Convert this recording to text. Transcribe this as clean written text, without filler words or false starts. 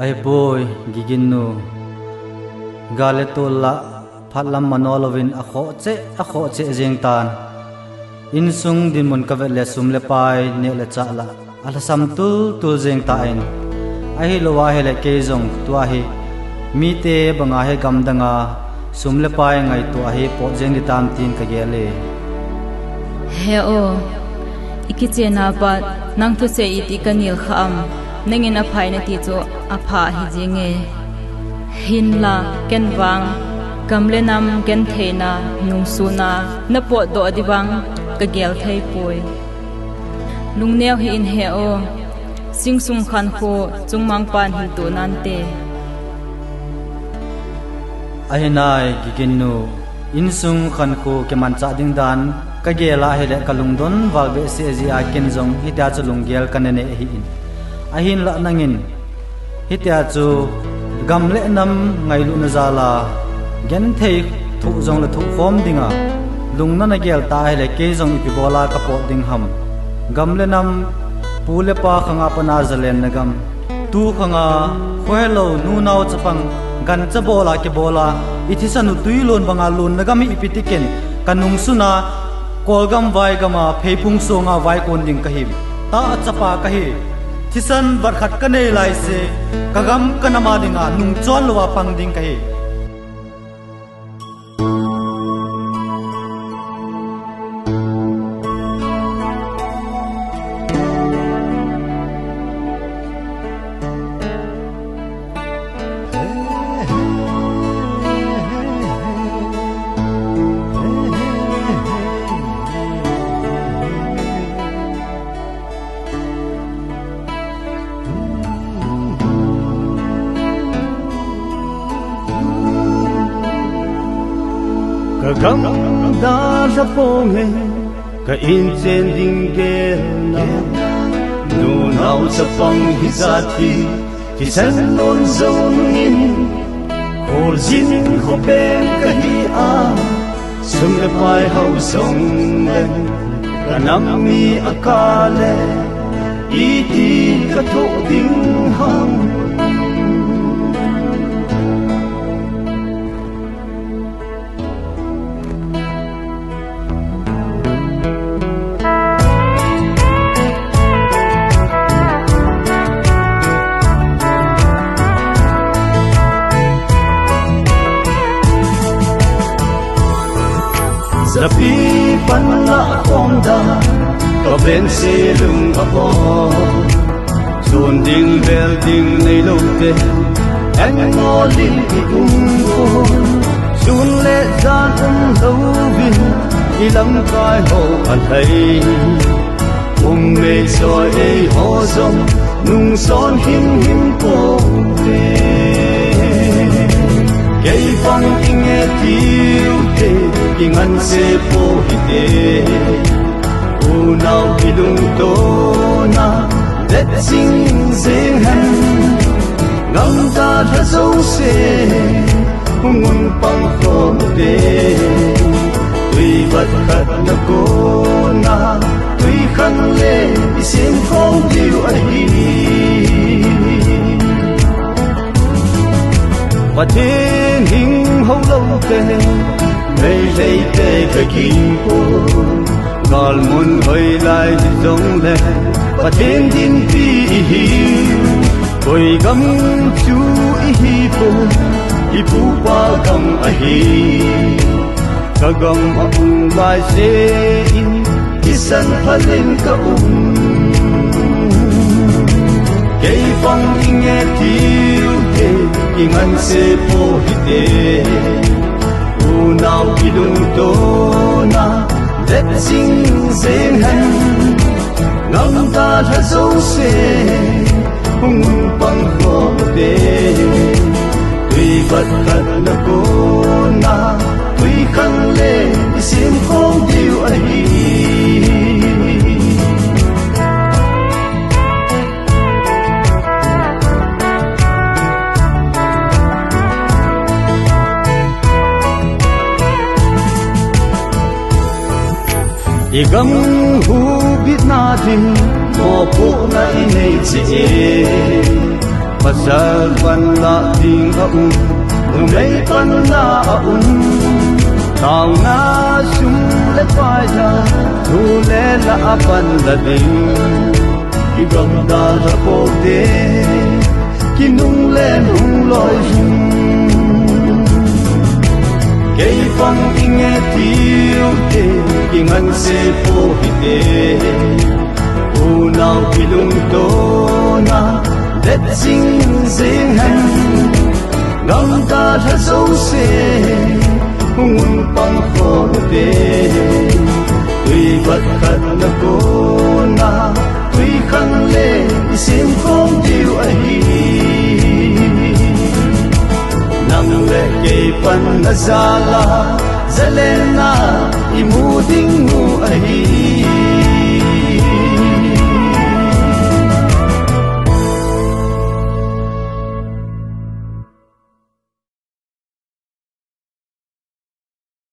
Ai boy giginu galetola phalam manolovin akho che jengtan insung dimon kavele sumle pai ne le chala ala samtul tul jengtain ahi lowa hele ke jong tuahi mite banga he gamdanga sumle pai ngai tuahi po jeng di tam tin ka gele he o ikichena pat nang thu se iti kanil kham nengin a phaina ti cho a pha hi jenge hinla kenwang kamlenam ken theina nungsuna na po do diwang ka gel thei poi lungneu hi in he o singsung khan kho chungmang pan hin tu nan te ahinai giginu insung khan ko ke man cha ding dan ka gela hele kalungdon walbe se ji a ken jong hita chulung gel kanene hi in ahin la nangin hitia chu gamle nam ngai lu na zala gen thei thu jong la thu khom dinga lungna na gel ta hele ke jong ipi bola ka po ding ham gamle nam pule pa khanga pana zalen na gam tu khanga khwelo nu naw chapang gan cha bola ke bola ithisa nu tuilon banga lun na gam ipitiken kanung suna kolgam vai gama pheipung songa vai kon ding kahim ta chapa kahi thisan barkhat kane lai se kagam kanama dinga nung chon lowa pang ding kahi Gam da sa ponge ka in chen ding ge na nu nau sa pang hisati ki san non zong in hol jin ho ben ka hi a sum le pai hau song le ka nam mi akale i ti ka tho ding ham Zapi panla konda ka ben se lung apo sun ding bel ding nei lo te anh ngô linh ki ung ko sun le zan lo vin i lam kai ho an thai me soi ei ho zong nung son him him ko te kei phong inge tiu te ingan se po hite unau ilung to na let sing sing han ngam ta tha so se ngun pang ko te tui bat khat na ko na tui khang le isim khong diu a hi Patin hing hong lâu te Mây lấy te ka kim po Gal mun hoi lai di dong le Patin din pi i hi Koi gam chu i hi po I pu pa gam a hi Ka gam a lai se in Isan palin ka Kei phong inge tiu te ingan se po hite unau ilung to na let sing sing han ngam ta tha so se hung pang ko te tui bat khat na ko na tui khang le sim khong diu a hi igam hu bit na din mo po na inei che Pasal pan la ding aun Ngai pan na aun Tao na sum le paya Tu le la apan la ding Ibang da la po de Kinung le nung loi hum Kay pang inge tiyo te Kingan se po hite Unaw pilung to na Let sing sing han Ngam ta tha sâu se Hung pang kho te Tùy vật khát na cô na Tùy khăn lê Sim không tiêu ahi Nang le kê pan na zala Zalena Imu ding mu ahi